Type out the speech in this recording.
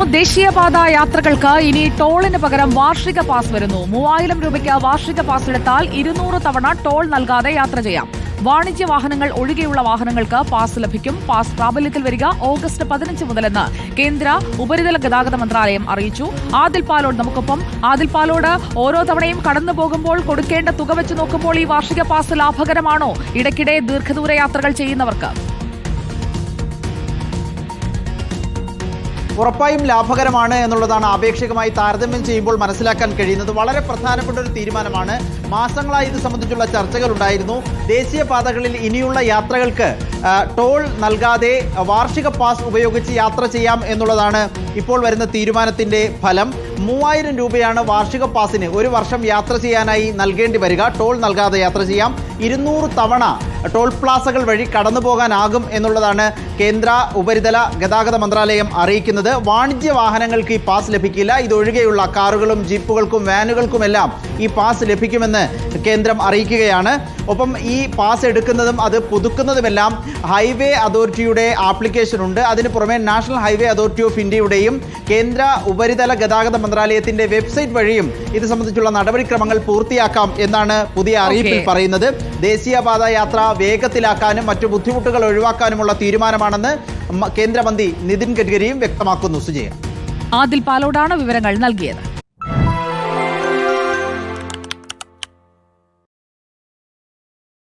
ദേശീയപാത യാത്രകൾക്ക് ഇനി ടോളിന് പകരം വാർഷിക പാസ് വരുന്നു. 3000 രൂപയ്ക്ക് വാർഷിക പാസ് എടുത്താൽ 200 തവണ ടോൾ നൽകാതെ യാത്ര ചെയ്യാം. വാണിജ്യ വാഹനങ്ങൾ ഒഴികെയുള്ള വാഹനങ്ങൾക്ക് പാസ് ലഭിക്കും. പാസ് പ്രാബല്യത്തിൽ വരിക ഓഗസ്റ്റ് 15 മുതലെന്ന് കേന്ദ്ര ഉപരിതല ഗതാഗത മന്ത്രാലയം അറിയിച്ചു. ആദിൽ പാലോട് നമുക്കൊപ്പം. ആദിൽ പാലോട്, ഓരോ തവണയും കടന്നു പോകുമ്പോൾ കൊടുക്കേണ്ട തുക വെച്ച് നോക്കുമ്പോൾ ഈ വാർഷിക പാസ് ലാഭകരമാണോ ഇടയ്ക്കിടെ ദീർഘദൂര യാത്രകൾ ചെയ്യുന്നവർക്ക്? ഉറപ്പായും ലാഭകരമാണ് എന്നുള്ളതാണ് ആപേക്ഷികമായി താരതമ്യം ചെയ്യുമ്പോൾ മനസ്സിലാക്കാൻ കഴിയുന്നത്. വളരെ പ്രധാനപ്പെട്ട ഒരു തീരുമാനമാണ്. മാസങ്ങളായി ഇത് സംബന്ധിച്ചുള്ള ചർച്ചകൾ ഉണ്ടായിരുന്നു. ദേശീയപാതകളിൽ ഇനിയുള്ള യാത്രകൾക്ക് ടോൾ നൽകാതെ വാർഷിക പാസ് ഉപയോഗിച്ച് യാത്ര ചെയ്യാം എന്നുള്ളതാണ് ഇപ്പോൾ വരുന്ന തീരുമാനത്തിൻ്റെ ഫലം. 3000 രൂപയാണ് വാർഷിക പാസിന് ഒരു വർഷം യാത്ര ചെയ്യാനായി നൽകേണ്ടി വരിക. ടോൾ നൽകാതെ യാത്ര ചെയ്യാം. 200 തവണ ടോൾ പ്ലാസകൾ വഴി കടന്നു പോകാനാകും എന്നുള്ളതാണ് കേന്ദ്ര ഉപരിതല ഗതാഗത മന്ത്രാലയം അറിയിക്കുന്നത്. വാണിജ്യ വാഹനങ്ങൾക്ക് ഈ പാസ് ലഭിക്കില്ല. ഇതൊഴികെയുള്ള കാറുകളും ജീപ്പുകൾക്കും വാനുകൾക്കുമെല്ലാം ഈ പാസ് ലഭിക്കുമെന്ന് കേന്ദ്രം അറിയിക്കുകയാണ്. ഒപ്പം ഈ പാസ് എടുക്കുന്നതും അത് പുതുക്കുന്നതുമെല്ലാം ഹൈവേ അതോറിറ്റിയുടെ ആപ്ലിക്കേഷൻ ഉണ്ട്. അതിന് പുറമെ നാഷണൽ ഹൈവേ അതോറിറ്റി ഓഫ് ഇന്ത്യയുടെയും കേന്ദ്ര ഉപരിതല ഗതാഗത മന്ത്രാലയത്തിന്റെ വെബ്സൈറ്റ് വഴിയും ഇത് സംബന്ധിച്ചുള്ള നടപടിക്രമങ്ങൾ പൂർത്തിയാക്കാം എന്നാണ് പുതിയ അറിയിപ്പിൽ പറയുന്നത്. ദേശീയപാത യാത്ര വേഗത്തിലാക്കാനും മറ്റു ബുദ്ധിമുട്ടുകൾ ഒഴിവാക്കാനുമുള്ള തീരുമാനമാണെന്ന് കേന്ദ്രമന്ത്രി നിതിൻ ഗഡ്കരിയും വ്യക്തമാക്കുന്നു. സുജയ, ആദിൽ പാലോടാണ് വിവരങ്ങൾ നൽകിയത്.